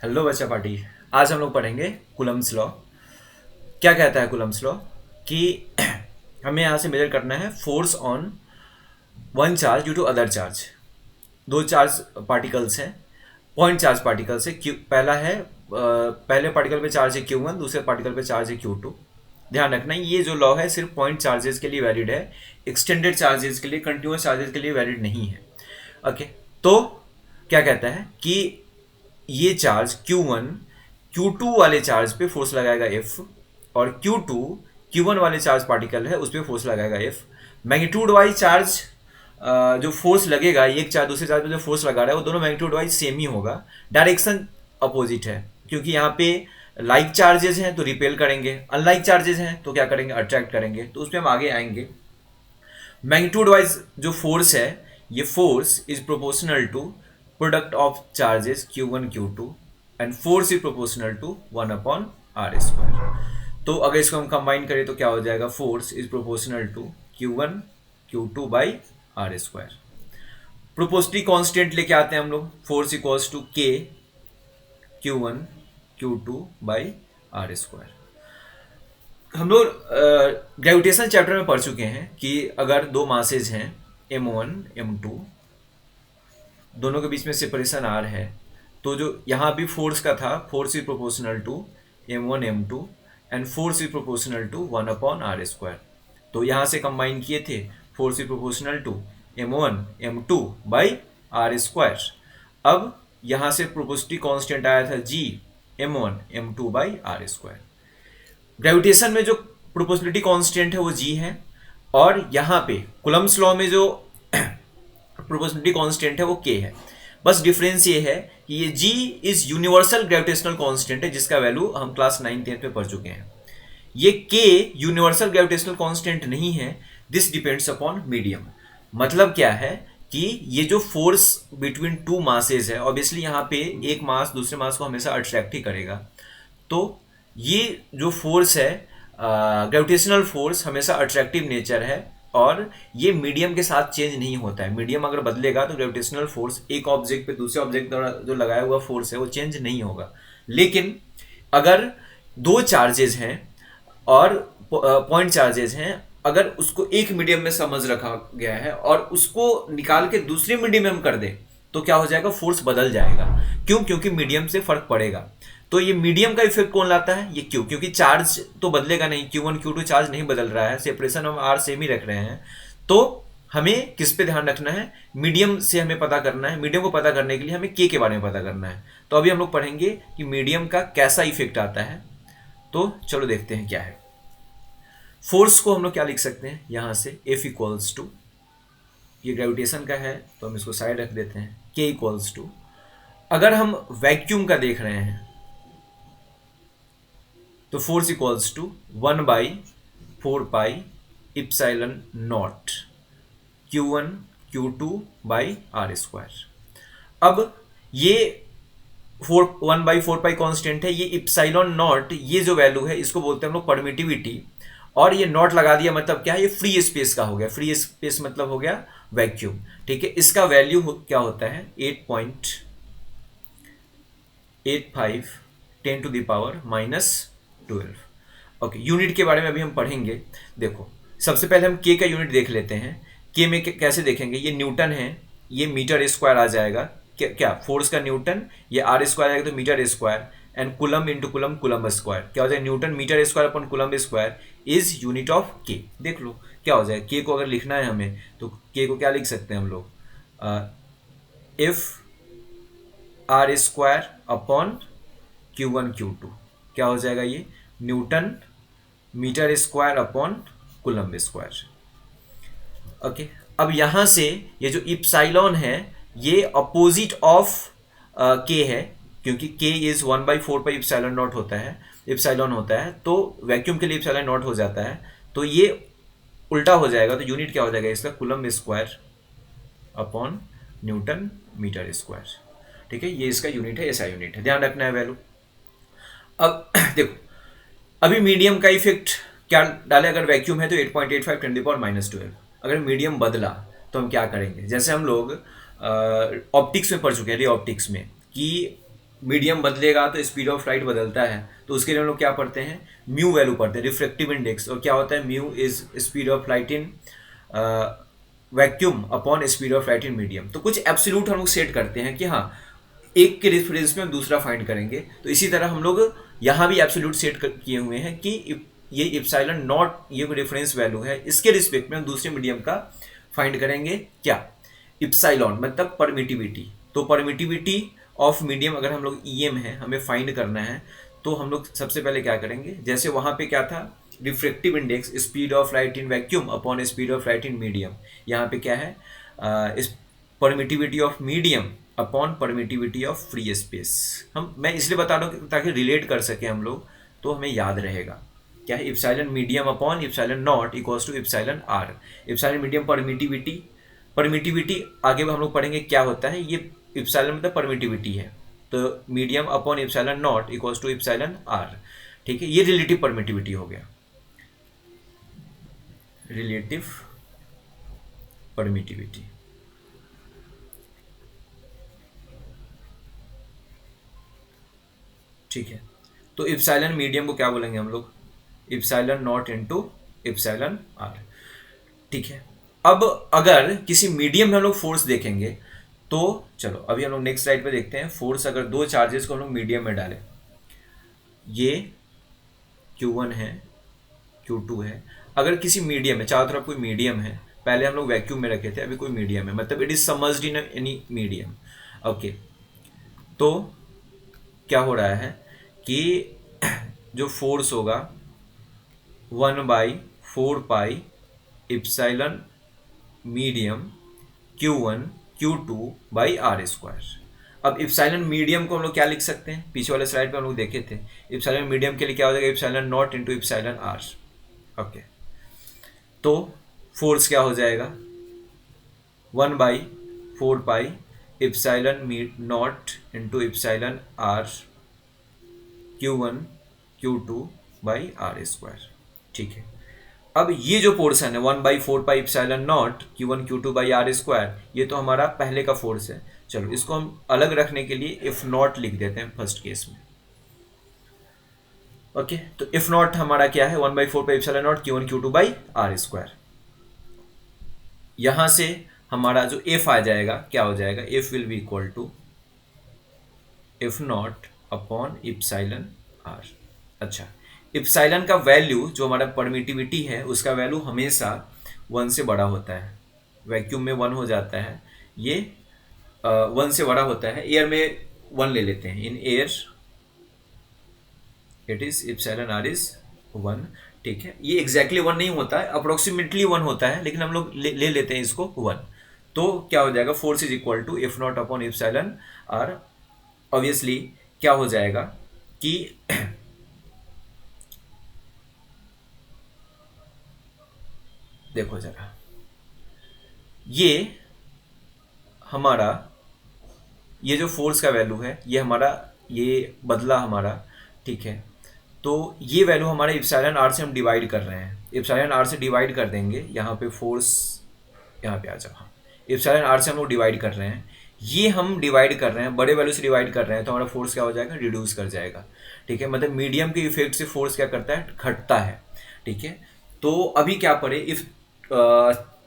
Hello बच्चा party. आज हम लोग पढ़ेंगे कुलम्स लॉ। क्या कहता है कुलम्स लॉ कि हमें यहाँ से मेजर करना है force on one charge due to other charge. दो चार्ज पार्टिकल्स हैं, पॉइंट चार्ज पार्टिकल्स है। क्यू पहला है पहले पार्टिकल पे चार्ज है Q1, दूसरे पार्टिकल पे चार्ज है Q2। ध्यान रखना ये जो लॉ है सिर्फ पॉइंट चार्जेस के लिए वैलिड है, एक्सटेंडेड चार्जेस के लिए, कंटिन्यूस चार्जेस के लिए वैलिड नहीं है। ओके, तो क्या कहता है कि ये चार्ज Q1 Q2 वाले चार्ज पे फोर्स लगाएगा F, और Q2 Q1 वाले चार्ज पार्टिकल है उस पर फोर्स लगाएगा F। मैग्नीट्यूड वाइज चार्ज जो फोर्स लगेगा, एक चार्ज दूसरे चार्ज पे जो फोर्स लगा रहा है वो दोनों मैग्नीट्यूड वाइज सेम ही होगा। डायरेक्शन अपोजिट है, क्योंकि यहाँ पे लाइक चार्जेस हैं तो रिपेल करेंगे, अनलाइक चार्जेस हैं तो क्या करेंगे, अट्रैक्ट करेंगे। तो उसमें हम आगे आएंगे। मैग्नीट्यूड वाइज जो फोर्स है, ये force is proportional to product of charges Q1 Q2, and force is proportional to 1/r²। तो अगर इसको हम कंबाइन करें तो क्या हो जाएगा, force is proportional to Q1 Q2 by r²। Proportionally constant लेके आते हैं हम लोग, force equals to K Q1 Q2 by r²। हम लोग ग्रेविटेशन चैप्टर में पढ़ चुके हैं कि अगर दो मासेज हैं M1 M2, दोनों के बीच में सेपरेशन R है, तो जो यहाँ भी फोर्स का था, force is proportional to M1 M2 and force is proportional to 1/r²। तो यहाँ से कंबाइन किए थे, force is proportional to M1 M2 by r²। अब यहाँ से प्रोपोर्शनलिटी कांस्टेंट आया था G M1 M2 by r²। Gravitation में जो प्रोपोर्शनलिटी कांस्टेंट है वो G है, और यहाँ पे कुलम्स लॉ में जो प्रोपोर्शनलिटी कांस्टेंट है वो K है। बस डिफरेंस ये है कि ये G is universal gravitational constant है, जिसका वैल्यू हम क्लास 9th में पढ़ चुके हैं। ये K यूनिवर्सल ग्रेविटेशनल कांस्टेंट नहीं है, दिस डिपेंड्स अपॉन मीडियम। मतलब क्या है कि ये जो फोर्स बिटवीन टू मासेज है, ऑब्वियसली यहाँ पे एक मास दूसरे मास को हमेशा अट्रैक्ट ही करेगा। तो ये जो फोर्स है, ग्रेविटेशनल फोर्स, हमेशा अट्रैक्टिव नेचर है, और ये मीडियम के साथ चेंज नहीं होता है। मीडियम अगर बदलेगा तो ग्रेविटेशनल फोर्स एक ऑब्जेक्ट पे दूसरे ऑब्जेक्ट द्वारा जो लगाया हुआ फोर्स है वो चेंज नहीं होगा। लेकिन अगर दो चार्जेस हैं और पॉइंट चार्जेस हैं, अगर उसको एक मीडियम में समझ रखा गया है और उसको निकाल के दूसरे मीडियम में हम कर दे, तो क्या हो जाएगा, फोर्स बदल जाएगा। क्यों? क्योंकि मीडियम से फर्क पड़ेगा। तो ये मीडियम का इफेक्ट कौन लाता है, ये क्यों? क्योंकि चार्ज तो बदलेगा नहीं, Q1 Q2 चार्ज नहीं बदल रहा है, सेपरेशन हम R सेम ही रख रहे हैं। तो हमें किस पे ध्यान रखना है, मीडियम से हमें पता करना है। मीडियम को पता करने के लिए हमें K के बारे में पता करना है। तो अभी हम लोग पढ़ेंगे कि मीडियम का कैसा इफेक्ट आता है। तो चलो देखते हैं क्या है। फोर्स को हम लोग क्या लिख सकते हैं, यहां से F इक्वल्स टू, ये ग्रेविटेशन का है तो हम इसको साइड रख देते हैं, K इक्वल्स टू, अगर हम वैक्यूम का देख रहे हैं तो force equals to 1/4 epsilon naught Q1 Q2 by r²। अब ये 1/4 कांस्टेंट है, ये इप्सिलॉन नॉट, ये जो वैल्यू है इसको बोलते हैं हम लोग परमिटिविटी, और ये नॉट लगा दिया मतलब क्या है, ये फ्री स्पेस का हो गया। फ्री स्पेस मतलब हो गया वैक्यूम। ठीक है, इसका वैल्यू क्या होता है, 8.85 10⁻⁻12। ओके, यूनिट के बारे में अभी हम पढ़ेंगे। देखो, सबसे पहले हम के का यूनिट देख लेते हैं। के में कैसे देखेंगे, ये न्यूटन है, ये मीटर स्क्वायर आ जाएगा। क्या फोर्स का न्यूटन, ये r² आएगा तो metre square, and coulomb into coulomb, coulomb square. क्या हो जाएगा, newton metre square upon coulomb square is unit of K. देख लो क्या हो जाएगा, के को अगर लिखना है हमें तो के को क्या लिख सकते हैं हम लोग, if r² upon Q1 Q2, क्या हो जाएगा, ये newton metre square upon coulomb square. Okay, अब यहां से ये जो इप्सिलॉन है ये अपोजिट ऑफ के है, क्योंकि के इज 1/4 इप्सिलॉन नॉट होता है, इप्सिलॉन होता है, तो वैक्यूम के लिए इप्सिलॉन नॉट हो जाता है, तो ये उल्टा हो जाएगा। तो यूनिट क्या हो जाएगा इसका, coulomb square upon newton metre square. ठीक है, ये इसका यूनिट है, ऐसा यूनिट है, ध्यान रखना है वैल्यू। अब देखो, अभी मीडियम का इफेक्ट क्या डाले, अगर वैक्यूम है तो 8.85 10⁻⁻12। अगर मीडियम बदला तो हम क्या करेंगे, जैसे हम लोग ऑप्टिक्स में पढ़ चुके हैं, रे ऑप्टिक्स में, कि मीडियम बदलेगा तो स्पीड ऑफ लाइट बदलता है, तो उसके लिए हम लोग क्या पढ़ते हैं, म्यू वैल्यू पढ़ते हैं, रिफ्रैक्टिव इंडेक्स। और क्या होता है, mu is speed of light in vacuum upon speed of light in medium. तो कुछ एब्सोल्यूट हम लोग सेट करते हैं कि हाँ एक के रेफरेंस में हम दूसरा फाइंड करेंगे। तो इसी तरह हम लोग यहाँ भी एब्सोल्यूट सेट किए हुए हैं कि ये इप्सिलॉन नॉट ये रेफरेंस वैल्यू है, इसके रिस्पेक्ट में हम दूसरे मीडियम का फाइंड करेंगे क्या, इप्सिलॉन मतलब परमिटिविटी। तो परमिटिविटी ऑफ मीडियम अगर हम लोग ईएम है हमें फाइंड करना है, तो हम लोग सबसे पहले क्या करेंगे, जैसे वहाँ पे क्या था, refractive index speed of light in vacuum upon speed of light in medium, यहाँ पे क्या है इस permittivity of medium upon permittivity of free space. मैं इसलिए बता रहा हूँ ताकि रिलेट कर सकें हम लोग, तो हमें याद रहेगा क्या है, epsilon medium upon epsilon naught equals to epsilon R. Epsilon medium permittivity, permittivity आगे हम लोग पढ़ेंगे क्या होता है, ये इप्सिलॉन मतलब परमिटिविटी है, तो medium upon epsilon naught equals to epsilon R. ठीक है, ये रिलेटिव परमिटिविटी हो गया, रिलेटिव परमिटिविटी। ठीक है, तो इप्सिलॉन मीडियम को क्या बोलेंगे हम लोग, epsilon naught into epsilon R. ठीक है, अब अगर किसी मीडियम में हम लोग फोर्स देखेंगे, तो चलो अभी हम लोग नेक्स्ट स्लाइड पे देखते हैं। फोर्स अगर दो चार्जेस को हम लोग मीडियम में डालें, ये Q1 है, Q2 है, अगर किसी मीडियम में चारों तरफ कोई मीडियम है, पहले हम लोग वैक्यूम में रखे थे, अभी कोई मीडियम है, मतलब it is समर्ज्ड in any medium. Okay, तो क्या हो रहा है कि जो फोर्स होगा 1/4 epsilon medium Q1 Q2 by are square. अब इप्सिलॉन मीडियम को हम लोग क्या लिख सकते हैं, पीछे वाले स्लाइड पे हम लोग देखे थे, इप्सिलॉन मीडियम के लिए क्या हो जाएगा, epsilon naught into epsilon R. Okay, तो फोर्स क्या हो जाएगा, 1/4 epsilon naught into epsilon R Q1 Q2 by are square. ठीक है, अब ये जो पोर्शन है 1/4 epsilon naught Q1 Q2 by are square, ये तो हमारा पहले का फोर्स है। चलो इसको हम अलग रखने के लिए इफ नॉट लिख देते हैं फर्स्ट केस में। ओके, तो इफ नॉट हमारा क्या है, 1/4 epsilon naught Q1 Q2 by are square. यहां से हमारा जो एफ आ जाएगा क्या हो जाएगा, F will be equal to F naught upon epsilon R. अच्छा, इप्सिलॉन का वैल्यू जो हमारा परमिटिविटी है उसका वैल्यू हमेशा 1 से बड़ा होता है, वैक्यूम में 1 हो जाता है, ये 1 से बड़ा होता है, एयर में 1 ले लेते हैं, in air it is epsilon R is 1। ठीक है, ये एग्जैक्टली 1 नहीं होता है, अप्रोक्सीमेटली 1 होता है, लेकिन हम लोग ले लेते हैं इसको 1। तो क्या हो जाएगा, force is equal to F naught upon epsilon R. Obviously क्या हो जाएगा कि देखो जरा, ये हमारा ये जो फोर्स का वैल्यू है ये हमारा ये बदला हमारा। ठीक है, तो ये वैल्यू हमारे इप्सिलॉन आर से हम डिवाइड कर रहे हैं, इप्सिलॉन आर से डिवाइड कर देंगे, यहाँ पे फोर्स यहाँ पे आ जाओ, हाँ इप्सिलॉन आर से हम लोग डिवाइड कर रहे हैं, ये हम डिवाइड कर रहे हैं, बड़े वैल्यू से डिवाइड कर रहे हैं, तो हमारा फोर्स क्या हो जाएगा, रिड्यूस कर जाएगा। ठीक है, मतलब मीडियम के इफेक्ट से फोर्स क्या करता है, घटता है। ठीक है, तो अभी क्या पढ़े, इफ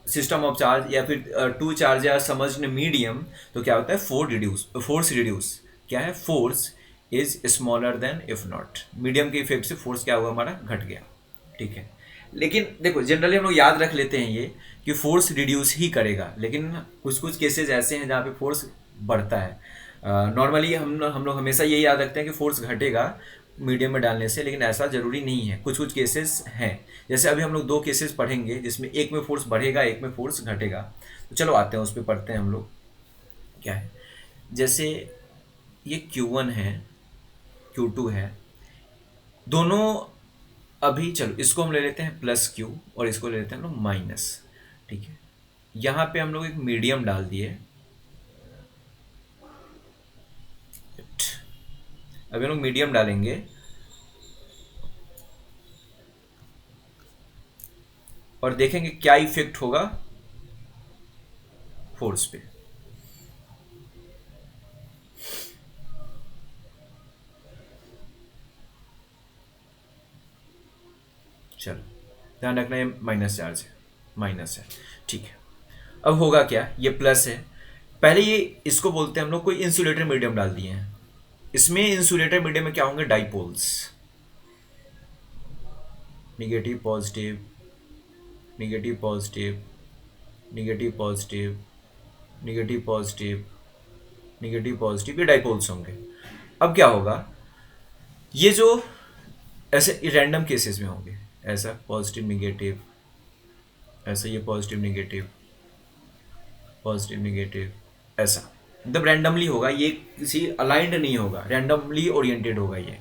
सिस्टम ऑफ चार्ज या फिर टू चार्ज या समझ मीडियम, तो क्या होता है, फोर्स रिड्यूस क्या है, force is smaller than if not. Medium के इफेक्ट से फोर्स क्या हुआ, हमारा घट गया। ठीक है, लेकिन देखो जनरली हम लोग याद रख लेते हैं ये कि फोर्स रिड्यूस ही करेगा, लेकिन कुछ कुछ केसेस ऐसे हैं जहाँ पे फोर्स बढ़ता है। नॉर्मली हम लोग हमेशा यही याद रखते हैं कि फोर्स घटेगा मीडियम में डालने से, लेकिन ऐसा जरूरी नहीं है, कुछ कुछ केसेस हैं। जैसे अभी हम लोग 2 केसेस पढ़ेंगे जिसमें एक में फोर्स बढ़ेगा, एक में फोर्स घटेगा। तो चलो आते हैं उस पर, पढ़ते हैं हम लोग क्या है। जैसे ये Q1 है, Q2 है, दोनों अभी चलो इसको हम ले लेते हैं प्लस Q और इसको ले लेते हैं हम लोग माइनस। ठीक है, यहाँ पे हम लोग एक मीडियम डाल दिए, अभी हम लोग मीडियम डालेंगे और देखेंगे क्या इफेक्ट होगा फोर्स पे। चलो ध्यान रखना, ये माइनस चार्ज है, माइनस है, ठीक है। अब होगा क्या, ये प्लस है, पहले ये इसको बोलते हैं हम लोग कोई इंसुलेटर मीडियम डाल दिए हैं, इसमें इंसुलेटर मीडियम में क्या होंगे, dipoles, negative positive, negative positive, negative positive, negative positive, negative positive, ये डाइपोल्स होंगे। अब क्या होगा, ये जो ऐसे रैंडम केसेस में होंगे, ऐसा पॉजिटिव निगेटिव, ऐसा ये पॉजिटिव निगेटिव, पॉजिटिव निगेटिव, ऐसा मतलब रैंडमली होगा, ये किसी अलाइंड नहीं होगा, रैंडमली ओरिएंटेड होगा ये।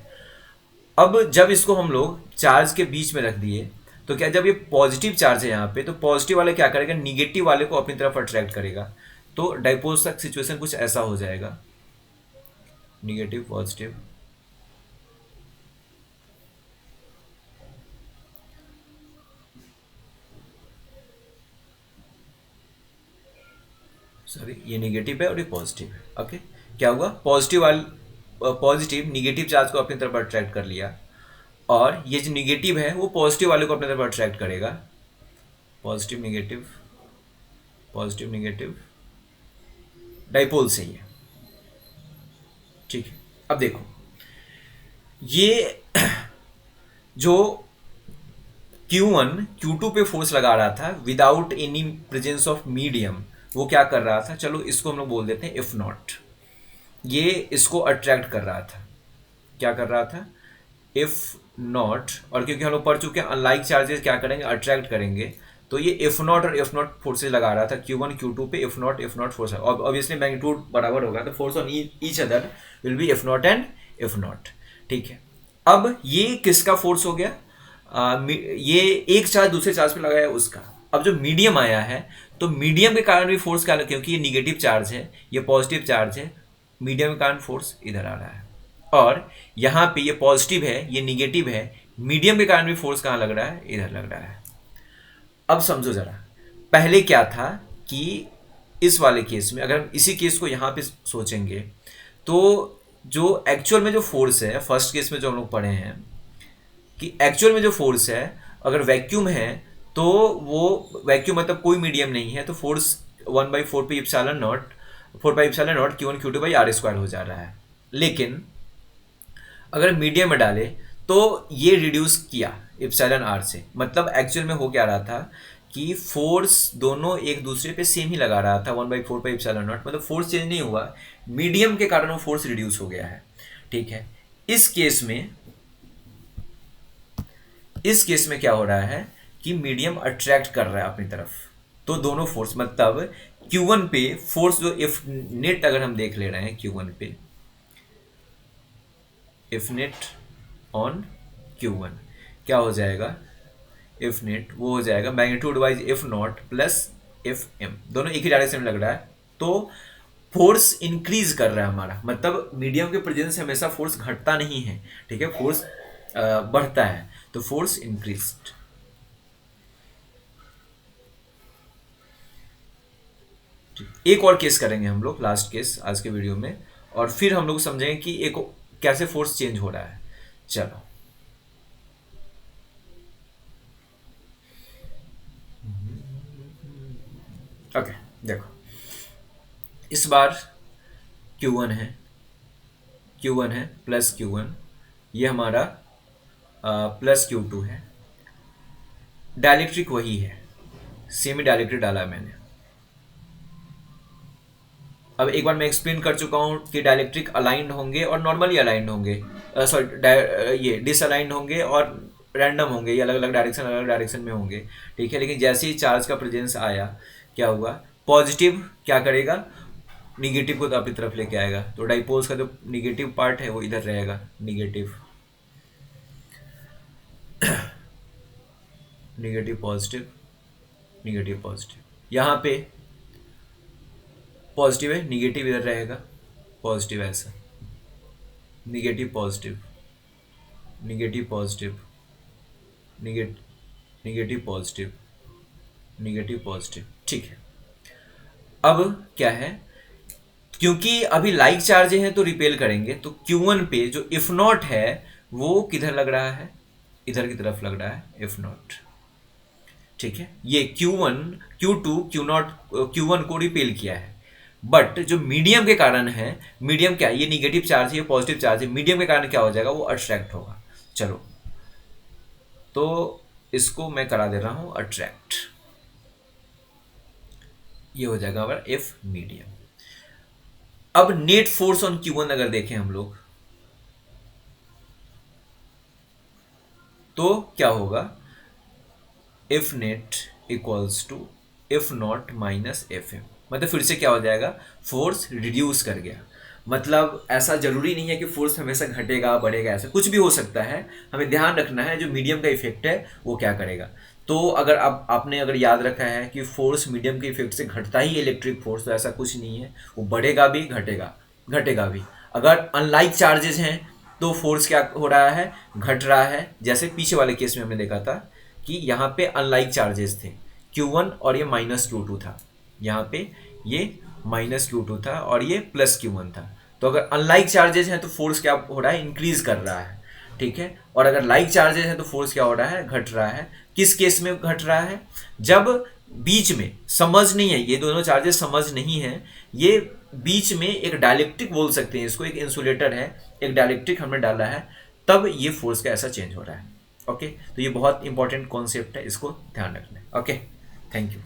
अब जब इसको हम लोग चार्ज के बीच में रख दिए, तो क्या, जब ये पॉजिटिव चार्ज है यहाँ पे, तो पॉजिटिव वाले क्या करेगा, निगेटिव वाले को अपनी तरफ अट्रैक्ट करेगा, तो डाइपोल्स का सिचुएशन कुछ ऐसा हो जाएगा, निगेटिव पॉजिटिव, सॉरी ये निगेटिव है और ये पॉजिटिव है, ओके। क्या हुआ, पॉजिटिव निगेटिव चार्ज को अपनी तरफ अट्रैक्ट कर लिया, और ये जो निगेटिव है वो पॉजिटिव वाले को अपनी तरफ अट्रैक्ट करेगा, positive negative, positive negative, dipole से ही है, ठीक है। अब देखो ये जो Q1 Q2 पे फोर्स लगा रहा था without any presence of medium, वो क्या कर रहा था, चलो इसको हम लोग बोल देते हैं इफ नॉट, ये इसको अट्रैक्ट कर रहा था, क्या कर रहा था, इफ नॉट, और क्योंकि हम लोग पढ़ चुके हैं अनलाइक चार्जेस क्या करेंगे, अट्रैक्ट करेंगे, तो ये इफ नॉट और इफ नॉट फोर्सेज लगा रहा था Q1 Q2 पे, इफ नॉट फोर्स, और ऑब्वियसली मैग्नीट्यूड बराबर होगा, तो force on each other will be if not and if not, ठीक है। अब ये किसका फोर्स हो गया, ये एक चार्ज दूसरे चार्ज पे लगाया उसका। अब जो मीडियम आया है, तो मीडियम के कारण भी फोर्स क्या, क्योंकि ये निगेटिव चार्ज है, ये पॉजिटिव चार्ज है, मीडियम के कारण फोर्स इधर आ रहा है, और यहाँ पे ये पॉजिटिव है, ये निगेटिव है, मीडियम के कारण भी फोर्स कहाँ लग रहा है, इधर लग रहा है। अब समझो जरा, पहले क्या था कि इस वाले केस में, अगर हम इसी केस को यहाँ पे सोचेंगे, तो जो एक्चुअल में जो फोर्स है, फर्स्ट केस में जो हम लोग पढ़े हैं कि एक्चुअल में जो फोर्स है, अगर वैक्यूम है तो वो वैक्यूम मतलब कोई मीडियम नहीं है, तो फोर्स 1/4 पे epsilon naught, 4/ε0 Q1 Q2 by are square हो जा रहा है। लेकिन अगर मीडियम में डाले तो ये रिड्यूस किया इप्सिलॉन आर से, मतलब एक्चुअल में हो क्या रहा था कि फोर्स दोनों एक दूसरे पे सेम ही लगा रहा था, 1/4 पे इप्सिलॉन नॉट, मतलब फोर्स चेंज नहीं हुआ, मीडियम के कारण वो फोर्स रिड्यूस हो गया है, ठीक है। इस केस में क्या हो रहा है कि मीडियम अट्रैक्ट कर रहा है अपनी तरफ, तो दोनों फोर्स, मतलब Q1 पे फोर्स जो इफ नेट अगर हम देख ले रहे हैं Q1 पे, इफ नेट ऑन Q1 क्या हो जाएगा, इफ नेट वो हो जाएगा magnitude wise F naught plus F M, दोनों एक ही डायरेक्शन में लग रहा है, तो फोर्स इंक्रीज कर रहा है हमारा, मतलब मीडियम के प्रेजेंस से हमेशा फोर्स घटता नहीं है, ठीक है, फोर्स बढ़ता है, तो फोर्स इंक्रीज्ड। एक और केस करेंगे हम लोग, लास्ट केस आज के वीडियो में, और फिर हम लोग समझेंगे कि एक कैसे फोर्स चेंज हो रहा है। चलो ओके, देखो इस बार Q1 है प्लस Q1, ये हमारा प्लस Q2 है, डायलेक्ट्रिक वही है, सेमी डायलेक्ट्रिक डाला है मैंने। अब एक बार मैं एक्सप्लेन कर चुका हूँ कि डायलेक्ट्रिक अलाइंड होंगे और नॉर्मली अलाइंड होंगे, ये डिसअलाइंड होंगे और रैंडम होंगे, ये अलग अलग डायरेक्शन में होंगे, ठीक है। लेकिन जैसे ही चार्ज का प्रेजेंस आया, क्या हुआ, पॉजिटिव क्या करेगा, निगेटिव को तो अपनी तरफ लेके आएगा, तो डाइपोल्स का जो निगेटिव पार्ट है वो इधर रहेगा, negative negative positive, negative positive, यहाँ पे पॉजिटिव है, निगेटिव इधर रहेगा, पॉजिटिव ऐसा, negative positive, negative positive, negative positive, negative positive, ठीक है। अब क्या है, क्योंकि अभी लाइक चार्ज हैं तो रिपेल करेंगे, तो Q1 पे जो इफ नॉट है वो किधर लग रहा है, इधर की तरफ लग रहा है एफ नॉट, ठीक है। ये Q1 Q2 Q0 Q1 को रिपेल किया है, बट जो मीडियम के कारण है, मीडियम क्या है, ये निगेटिव चार्ज है, ये पॉजिटिव चार्ज है, मीडियम के कारण क्या हो जाएगा, वो अट्रैक्ट होगा। चलो तो इसको मैं करा दे रहा हूं अट्रैक्ट, ये हो जाएगा हमारा एफ मीडियम। अब नेट फोर्स ऑन Q1 अगर देखें हम लोग, तो क्या होगा, F net equals to F naught minus F M. मतलब फिर से क्या हो जाएगा, फोर्स रिड्यूस कर गया। मतलब ऐसा जरूरी नहीं है कि फोर्स हमेशा घटेगा बढ़ेगा, ऐसा कुछ भी हो सकता है। हमें ध्यान रखना है जो मीडियम का इफेक्ट है वो क्या करेगा। तो अगर आपने अगर याद रखा है कि फोर्स मीडियम के इफेक्ट से घटता ही इलेक्ट्रिक फोर्स, तो ऐसा कुछ नहीं है, वो बढ़ेगा भी घटेगा, घटेगा भी। अगर अनलाइक चार्जेस हैं तो फोर्स क्या हो रहा है, घट रहा है। जैसे पीछे वाले केस में हमने देखा था कि यहाँ पे अनलाइक चार्जेस थे Q1 और ये माइनस Q2 था, यहाँ पे ये माइनस Q2 था और ये प्लस Q1 था। तो अगर अनलाइक चार्जेस हैं तो फोर्स क्या हो रहा है, इंक्रीज कर रहा है, ठीक है। और अगर लाइक चार्जेस हैं तो फोर्स क्या हो रहा है, घट रहा है। किस केस में घट रहा है, जब बीच में समझ नहीं है, ये दोनों चार्जेस समझ नहीं है, ये बीच में एक डायलेक्ट्रिक बोल सकते हैं इसको, एक इंसुलेटर है, एक डायलेक्ट्रिक हमने डाला है, तब ये फोर्स का ऐसा चेंज हो रहा है। ओके, तो ये बहुत इंपॉर्टेंट कॉन्सेप्ट है, इसको ध्यान रखना है। Okay, thank you.